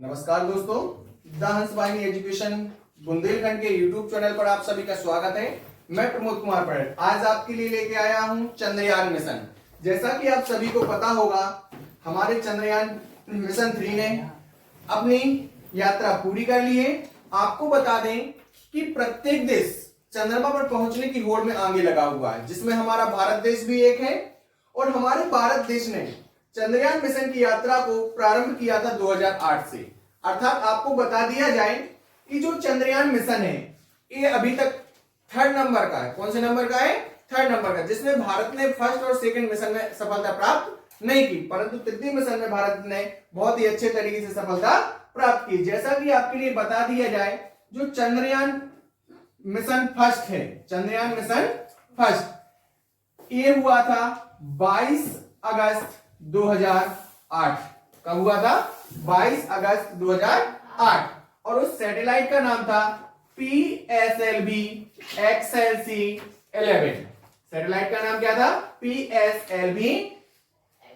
नमस्कार दोस्तों, द हंस वाहिनी एजुकेशन बुंदेलखंड के यूट्यूब चैनल पर आप सभी का स्वागत है। मैं प्रमोद कुमार पटेल आज आपके लिए लेके आया हूं चंद्रयान मिशन। जैसा कि आप सभी को पता होगा, हमारे चंद्रयान मिशन 3 ने अपनी यात्रा पूरी कर ली है। आपको बता दें कि प्रत्येक देश चंद्रमा पर पहुंचने की होड़ में आगे लगा हुआ है, जिसमें हमारा भारत देश भी एक है। और हमारे भारत देश ने चंद्रयान मिशन की यात्रा को प्रारंभ किया था 2008 से। अर्थात आपको बता दिया जाए कि जो चंद्रयान मिशन है ये अभी तक 3rd नंबर का है। कौन से नंबर का है? 3rd नंबर का, जिसमें भारत ने 1st और 2nd मिशन में सफलता प्राप्त नहीं की, परंतु 3य मिशन में भारत ने बहुत ही अच्छे तरीके से सफलता प्राप्त की। जैसा कि आपके लिए बता दिया जाए, जो चंद्रयान मिशन फर्स्ट है, चंद्रयान मिशन फर्स्ट, ये हुआ था 22 अगस्त 2008। कब हुआ था? 22 अगस्त 2008। और उस सैटेलाइट का नाम था PSLV XLC-11। सैटेलाइट का नाम क्या था? PSLV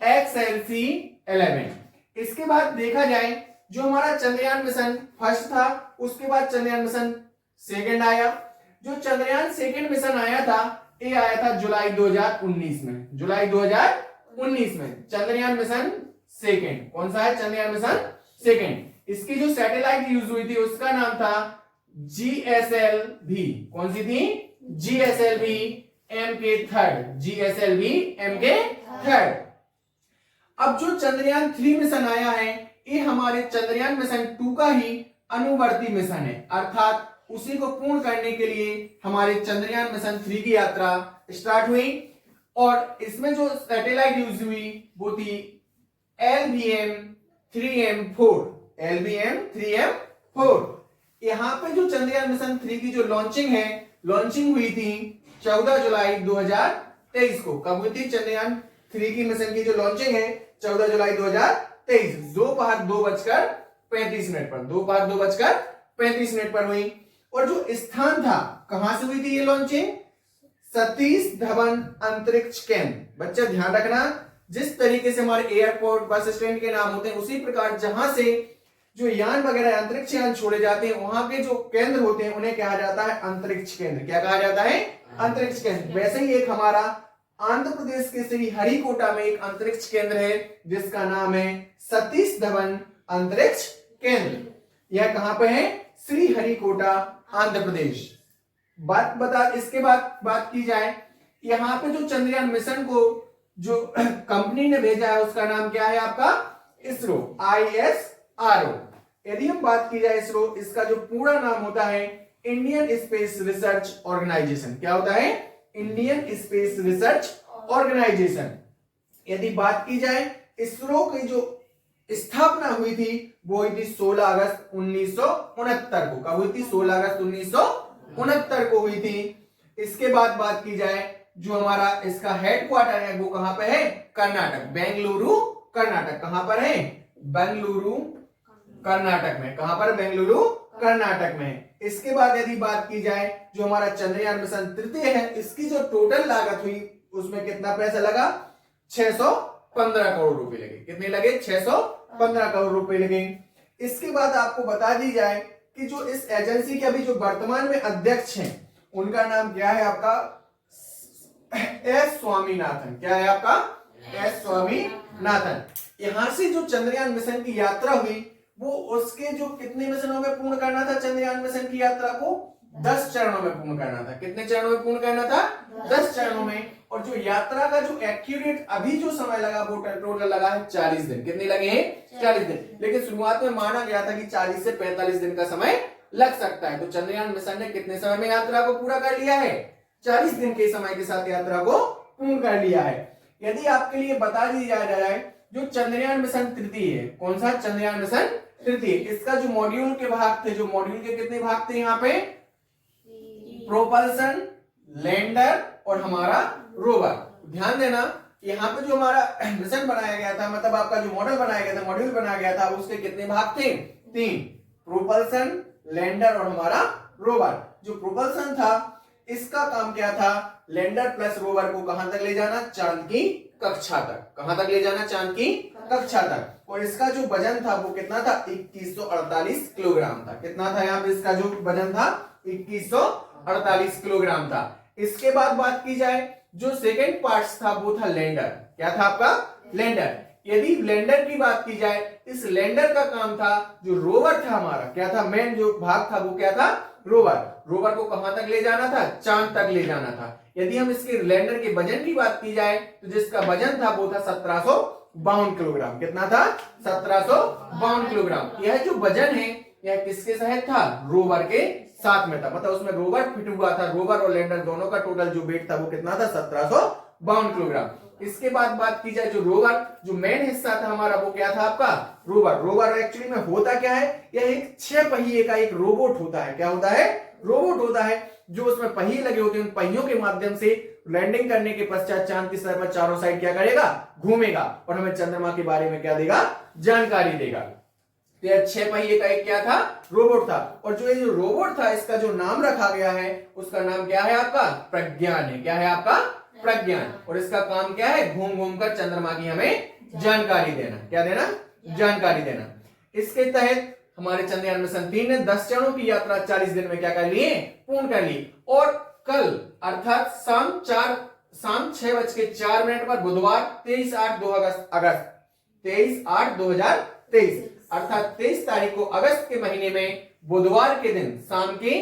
XLC-11। इसके बाद देखा जाए, जो हमारा चंद्रयान मिशन फर्स्ट था, उसके बाद चंद्रयान मिशन सेकंड आया। जो चंद्रयान सेकंड मिशन आया था, ये आया था जुलाई 2019 में। जुलाई 2019 में चंद्रयान मिशन सेकंड। कौन सा है? Chandrayaan mission second. इसकी जो सैटेलाइट यूज हुई थी उसका नाम था GSLV। कौन सी थी? GSLV MK3। GSLV MK3। अब जो चंद्रयान 3 मिशन आया है, ये हमारे चंद्रयान मिशन 2 का ही अनुवर्ती मिशन है। अर्थात उसी को पूर्ण करने के लिए हमारे चंद्रयान मिशन 3 की यात्रा स्टार्ट हुई। और इसमें जो सैटेलाइट यूज हुई वो थी LBM-3M4। LBM-3M4। यहां पे जो चंद्रयान मिशन 3 की जो लॉन्चिंग है, लॉन्चिंग हुई थी 14 जुलाई 2023 को। कब हुई थी? चंद्रयान 3 की मिशन की जो लॉन्चिंग है 14 जुलाई 2023 दोपहर 2:35 पर। दोपहर 2:35 पर हुई। और जो स्थान था, कहां से हुई थी ये लॉन्चिंग? सतीश धवन अंतरिक्ष केंद्र। बच्चा ध्यान रखना, जिस तरीके से हमारे एयरपोर्ट बस स्टैंड के नाम होते हैं, उसी प्रकार जहां से जो यान वगैरह अंतरिक्ष यान छोड़े जाते हैं, वहां के जो केंद्र होते हैं उन्हें कहा जाता है अंतरिक्ष केंद्र। क्या कहा जाता है? अंतरिक्ष केंद्र। वैसे ही एक हमारा आंध्र प्रदेश के श्रीहरिकोटा में एक अंतरिक्ष केंद्र है, जिसका नाम है सतीश धवन अंतरिक्ष केंद्र। यह कहां पे है? श्रीहरिकोटा, आंध्र प्रदेश। इसके बाद बात की जाए, यहां पे जो चंद्रयान मिशन को जो कंपनी ने भेजा है उसका नाम क्या है? आपका इसरो, ISRO। यदि हम बात की जाए इसरो, इसका जो पूरा नाम होता है इंडियन स्पेस रिसर्च ऑर्गेनाइजेशन। क्या होता है? Indian space research organisation. यदि बात की जाए, इसरो की जो स्थापना हुई थी वो हुई थी 16 अगस्त 1969 को। कब हुई थी? 16 अगस्त 1969 को हुई थी। इसके बाद बात की जाए, जो हमारा इसका हेडक्वार्टर है वो कहां पे है? कर्नाटक, बेंगलुरु कर्नाटक। कहां पर है? बेंगलुरु कर्नाटक में। कहां पर? बेंगलुरु कर्नाटक में। इसके बाद यदि बात की जाए, जो हमारा चंद्रयान मिशन तृतीय है, इसकी जो टोटल लागत हुई उसमें कितना पैसा लगा? 615 करोड़ रुपए लगे। कितने लगे? 615 करोड़ रुपए लगे। इसके बाद आपको बता दी जाए कि जो इस एजेंसी के अभी जो वर्तमान में अध्यक्ष हैं, उनका नाम क्या है? आपका S स्वामीनाथन। क्या है आपका? S स्वामीनाथन। यहां से जो चंद्रयान मिशन की यात्रा हुई, वो उसके जो कितने मिशनों में पूर्ण करना था? चंद्रयान मिशन की यात्रा को 10 चरणों में पूर्ण करना था। कितने चरणों में पूर्ण करना था? 10 चरणों में। और जो यात्रा का जो एक्यूरेट अभी जो समय लगा वो टोटल लगा है 40 दिन। कितने लगे हैं? 40 दिन। लेकिन शुरुआत में माना गया था कि 40 से 45 दिन का समय लग सकता है। तो चंद्रयान मिशन ने कितने समय में यात्रा को पूरा कर लिया है? 40 दिन के समय के साथ यात्रा को पूर्ण कर लिया है। यदि आपके लिए बता दी जाए, जो चंद्रयान मिशन तृतीय है, कौन सा? चंद्रयान मिशन तृतीय। इसका जो मॉड्यूल के भाग थे, जो मॉड्यूल के कितने भाग थे यहाँ पे? प्रोपल्सन, लैंडर और हमारा रोवर। ध्यान देना, यहाँ पे जो हमारा मिशन बनाया गया था, मतलब आपका जो मॉडल बनाया गया था, मॉड्यूल बनाया गया था, उसके कितने भाग थे? 3। प्रोपल्सन, लैंडर और हमारा रोवर। जो प्रोपल्सन था, इसका काम क्या था? लैंडर प्लस रोवर को कहां तक ले जाना? चांद की कक्षा तक। कहां तक ले जाना? चांद की कक्षा तक। और इसका जो वजन था वो कितना था, 2148 किलोग्राम था। कितना था यहाँ पे इसका जो वजन था, 2148 किलोग्राम था। इसके बाद बात की जाए जो सेकेंड पार्ट था वो था लैंडर। क्या था आपका, लैंडर। यदि लैंडर की बात की जाए, इस लैंडर का काम था, जो रोवर था हमारा, क्या था, मेन जो भाग था वो क्या था, रोवर। रोवर को कहां तक ले जाना था, चांद तक ले जाना था। यदि हम इसके लैंडर के वजन की बात की जाए तो जिसका वजन था वो था 1752 किलोग्राम। कितना था, 1752 किलोग्राम। यह जो वजन है यह किसके सहित था, रोवर के साथ में था। मतलब उसमें रोवर फिट हुआ था, रोवर और लैंडर दोनों का टोटल जो वेट था वो कितना था, 1752 किलोग्राम। इसके बाद बात की जाए जो रोवर, जो मेन हिस्सा था हमारा वो क्या था आपका, रोवर। रोवर एक्चुअली में होता क्या है, यह एक 6 पहिए का एक रोबोट होता है। क्या होता है, रोबोट होता है, जो उसमें पहिए लगे होते हैं। उन पहियों के माध्यम से लैंडिंग करने के पश्चात चांद की सतह पर चारों साइड क्या करेगा, घूमेगा और हमें चंद्रमा के बारे में क्या देगा, जानकारी देगा। तो यह 6 पहिए का एक क्या था, रोबोट था। और जो ये जो रोबोट था इसका जो नाम रखा गया है उसका नाम क्या है आपका, प्रज्ञान है। क्या है आपका, प्रज्ञान। और इसका काम क्या है, घूम घूम कर चंद्रमा की हमें जानकारी देना। क्या देना, जानकारी देना। इसके तहत हमारे चंद्रयान मिशन 3 ने 10 चरणों की यात्रा 40 दिन में क्या कर लिए, पूर्ण कर ली। और कल अर्थात शाम 6:04 पर बुधवार 23/8/2023 अर्थात 23 तारीख को अगस्त के महीने में बुधवार के दिन शाम के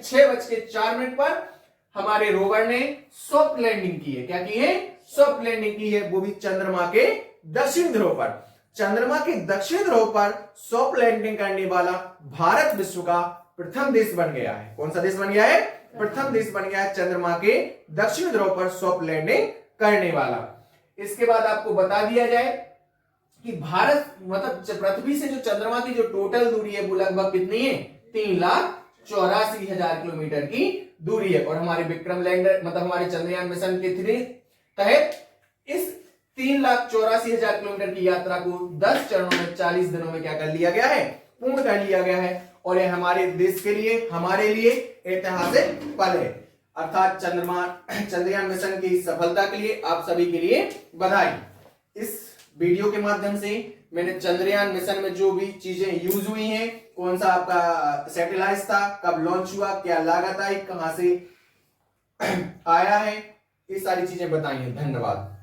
6:04 पर हमारे रोवर ने सॉफ्ट लैंडिंग की है। क्या की है, सॉफ्ट लैंडिंग की है, वो भी चंद्रमा के दक्षिण ध्रुव पर। चंद्रमा के दक्षिण ध्रुव पर सॉफ्ट लैंडिंग करने वाला भारत विश्व का प्रथम देश बन गया है। कौन सा देश बन गया है, प्रथम देश बन गया है चंद्रमा के दक्षिण ध्रुव पर सॉफ्ट लैंडिंग करने वाला। इसके बाद आपको बता दिया जाए कि भारत मतलब पृथ्वी से जो चंद्रमा की जो टोटल दूरी है वो लगभग कितनी है, 3,84,000 किलोमीटर की दूरी है। और हमारे विक्रम लैंडर मतलब हमारे चंद्रयान मिशन के तहत इस 3,84,000 किलोमीटर की यात्रा को 10 चरणों में 40 दिनों में क्या कर लिया गया है, पूर्ण कर लिया गया है। और यह हमारे देश के लिए, हमारे लिए ऐतिहासिक पल है। अर्थात चंद्रयान मिशन की सफलता के लिए आप सभी के लिए बधाई। इस वीडियो के माध्यम से मैंने चंद्रयान मिशन में जो भी चीजें यूज हुई हैं, कौन सा आपका सैटेलाइट था, कब लॉन्च हुआ, क्या लागत आई, कहां से आया है, ये सारी चीजें बताई हैं। धन्यवाद।